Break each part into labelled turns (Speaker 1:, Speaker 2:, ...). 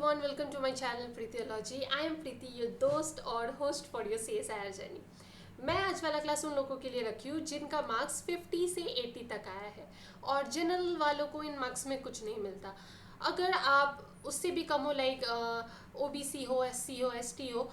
Speaker 1: everyone, welcome to my channel Preetiology. I am Preeti, your दोस्त और host for your CSIR journey. मैं आज वाला क्लास उन लोगों के लिए रखी हूँ जिनका मार्क्स 50 से 80 तक आया है और जनरल वालों को इन मार्क्स में कुछ नहीं मिलता। अगर आप उससे भी कम हो, लाइक OBC हो, SC हो, ST हो,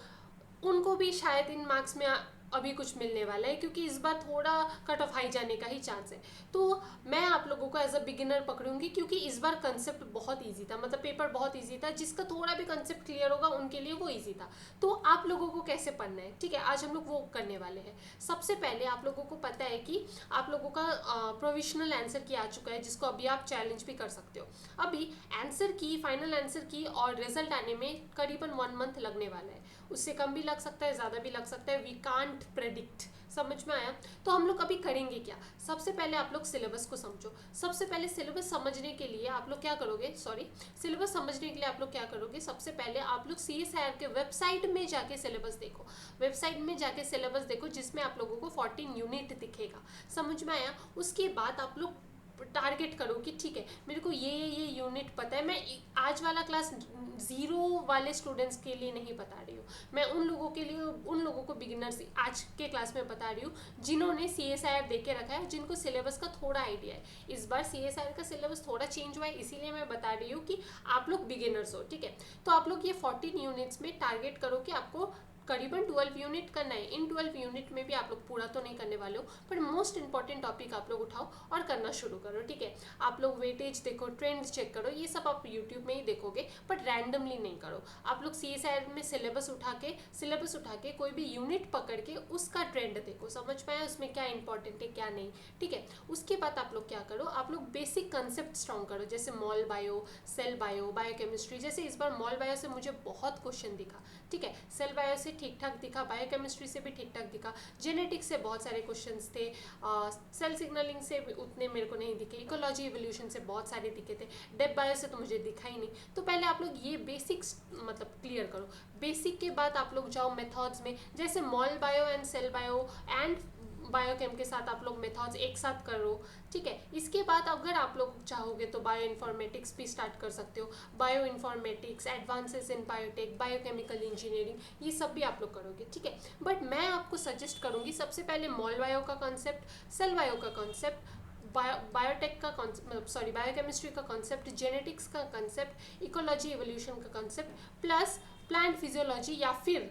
Speaker 1: उनको भी शायद इन मार्क्स में अभी कुछ मिलने वाला है, क्योंकि इस बार थोड़ा कट ऑफ हाई जाने का ही चांस है। तो मैं आप लोगों को एज अ बिगिनर पकड़ूंगी, क्योंकि इस बार कंसेप्ट बहुत इजी था, मतलब पेपर बहुत इजी था। जिसका थोड़ा भी कंसेप्ट क्लियर होगा उनके लिए वो इजी था। तो आप लोगों को कैसे पढ़ना है, ठीक है, आज हम लोग वो करने वाले हैं। सबसे पहले आप लोगों को पता है कि आप लोगों का प्रोविजनल आंसर की आ चुका है, जिसको अभी आप चैलेंज भी कर सकते हो। अभी आंसर की, फाइनल आंसर की और रिजल्ट आने में करीबन 1 मंथ लगने वाला है। उससे कम भी लग सकता है, ज़्यादा भी लग सकता है, वी कांट प्रेडिक्ट। समझ में आया? तो हम लोग अभी करेंगे क्या। सबसे पहले आप लोग सिलेबस को समझो। सबसे पहले सिलेबस समझने के लिए आप लोग क्या करोगे, सिलेबस समझने के लिए आप लोग क्या करोगे, सबसे पहले आप लोग CSIR के वेबसाइट में जाके सिलेबस देखो। वेबसाइट में जाके सिलेबस देखो, जिसमें आप लोगों को 14 यूनिट दिखेगा। समझ में आया? उसके बाद आप लोग टारगेट करो कि ठीक है, मेरे को ये यूनिट पता है। मैं आज वाला क्लास ज़ीरो वाले स्टूडेंट्स के लिए नहीं बता रही हूँ, मैं उन लोगों के लिए, उन लोगों को बिगिनर्स आज के क्लास में बता रही हूँ जिन्होंने CSIR देख के रखा है, जिनको सिलेबस का थोड़ा आइडिया है। इस बार CSIR का सिलेबस थोड़ा चेंज हुआ है, इसीलिए मैं बता रही हूँ कि आप लोग बिगिनर्स हो, ठीक है। तो आप लोग ये 14 यूनिट्स में टारगेट करो कि आपको करीबन 12 यूनिट करना है। इन 12 यूनिट में भी आप लोग पूरा तो नहीं करने वाले हो, पर मोस्ट इंपॉर्टेंट टॉपिक आप लोग उठाओ और करना शुरू करो, ठीक है। आप लोग वेटेज देखो, ट्रेंड चेक करो, ये सब आप यूट्यूब में ही देखोगे, बट रैंडमली नहीं करो। आप लोग CSIR में सिलेबस उठा के कोई भी यूनिट पकड़ के उसका ट्रेंड देखो, समझ पाए उसमें क्या इंपॉर्टेंट है क्या नहीं, ठीक है। उसके बाद आप लोग क्या करो, आप लोग बेसिक कंसेप्ट स्ट्रॉन्ग करो, जैसे mol bio, cell bio, biochemistry. जैसे इस बार मॉल बायो से मुझे बहुत क्वेश्चन दिखा, ठीक है। सेल बायो से ठीक ठाक दिखा, बायोकेमिस्ट्री से भी ठीक ठाक दिखा, जेनेटिक्स से बहुत सारे क्वेश्चंस थे, सेल सिग्नलिंग से भी उतने मेरे को नहीं दिखे, इकोलॉजी इवोल्यूशन से बहुत सारे दिखे थे, डेप बायो से तो मुझे दिखा ही नहीं। तो पहले आप लोग ये बेसिक्स मतलब क्लियर करो। बेसिक के बाद आप लोग जाओ मेथड्स में, जैसे mol bio and cell bio and biochem के साथ आप लोग मेथड्स एक साथ करो, ठीक है। इसके बाद अगर आप लोग चाहोगे तो बायो इन्फॉर्मेटिक्स भी स्टार्ट कर सकते हो, bio informatics, advances in biotech, biochemical engineering, ये सब भी आप लोग करोगे, ठीक है। बट मैं आपको सजेस्ट करूँगी सबसे पहले मॉल बायो का कॉन्सेप्ट, सेल बायो का कॉन्सेप्ट, बायोटेक का कॉन्सेप्ट, बायोकेमिस्ट्री का कॉन्सेप्ट, जेनेटिक्स का कॉन्सेप्ट, इकोलॉजी इवोल्यूशन का कॉन्सेप्ट, प्लस प्लांट फिजियोलॉजी या फिर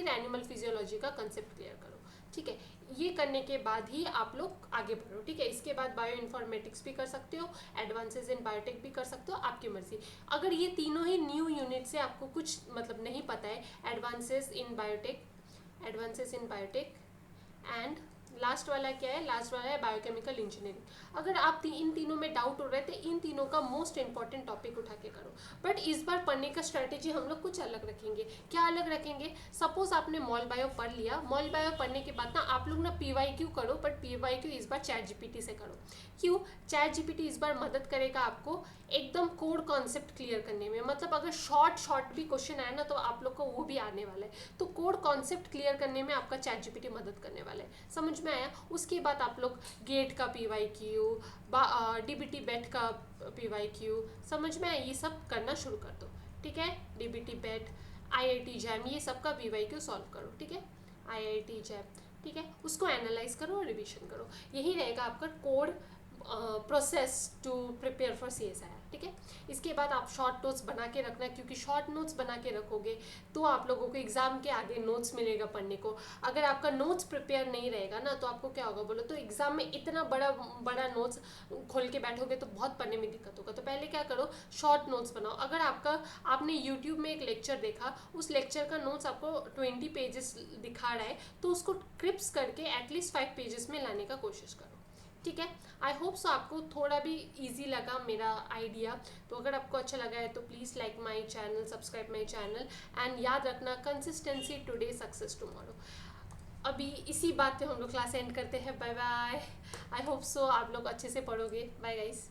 Speaker 1: एनिमल फिजियोलॉजी का कॉन्सेप्ट क्लियर करो, ठीक है। ये करने के बाद ही आप लोग आगे बढ़ो, ठीक है। इसके बाद बायो इन्फॉर्मेटिक्स भी कर सकते हो, एडवांसेस इन बायोटेक भी कर सकते हो, आपकी मर्जी। अगर ये तीनों ही न्यू यूनिट से आपको कुछ मतलब नहीं पता है, advances in biotech and last वाला क्या है, लास्ट वाला है बायोकेमिकल इंजीनियरिंग। अगर आप इन तीनों में डाउट हो रहे थे, इन तीनों का मोस्ट इंपॉर्टेंट टॉपिक उठा के करो। बट इस बार पढ़ने का स्ट्रेटेजी हम लोग कुछ अलग रखेंगे। क्या अलग रखेंगे? सपोज आपने मॉल बायो पढ़ लिया, मॉल बायो पढ़ने के बाद ना आप लोग ना PYQ करो, बट PYQ इस बार चैट GPT से करो। क्यों? चैट GPT इस बार मदद करेगा आपको एकदम कोड कॉन्सेप्ट क्लियर करने में। मतलब अगर शॉर्ट भी क्वेश्चन आए ना, तो आप लोग को वो भी आने वाला है। तो कोड कॉन्सेप्ट क्लियर करने में आपका चैट GPT मदद करने वाला है, समझ में आया? उसके बाद आप लोग गेट का PYQ, DBT बेट का PYQ, समझ में आया? ये सब करना शुरू कर दो, ठीक है। DBT बेट, IIT जैम, ये सब का PYQ सॉल्व करो, ठीक है। IIT जैम, ठीक है, उसको एनालाइज करो और रिविजन करो। यही रहेगा आपका code process to prepare for CSIR, ठीक है। इसके बाद आप शॉर्ट नोट्स बना के रखना, क्योंकि शॉर्ट नोट्स बना के रखोगे तो आप लोगों को एग्जाम के आगे नोट्स मिलेगा पढ़ने को। अगर आपका नोट्स प्रिपेयर नहीं रहेगा ना, तो आपको क्या होगा बोलो, तो एग्जाम में इतना बड़ा नोट्स खोल के बैठोगे तो बहुत पढ़ने में दिक्कत होगा। तो पहले क्या करो, शॉर्ट नोट्स बनाओ। अगर आपने यूट्यूब में एक लेक्चर देखा, उस लेक्चर का नोट्स आपको 20 पेजेस दिखा रहा है, तो उसको क्रिप्स करके एटलीस्ट 5 पेजेस में लाने का कोशिश करो, ठीक है। आई होप सो आपको थोड़ा भी इजी लगा मेरा आइडिया। तो अगर आपको अच्छा लगा है तो please like my channel, subscribe my channel, and याद रखना, कंसिस्टेंसी टुडे, सक्सेस टुमारो। अभी इसी बात पे हम लोग क्लास एंड करते हैं। Bye bye. I hope so आप लोग अच्छे से पढ़ोगे। Bye guys.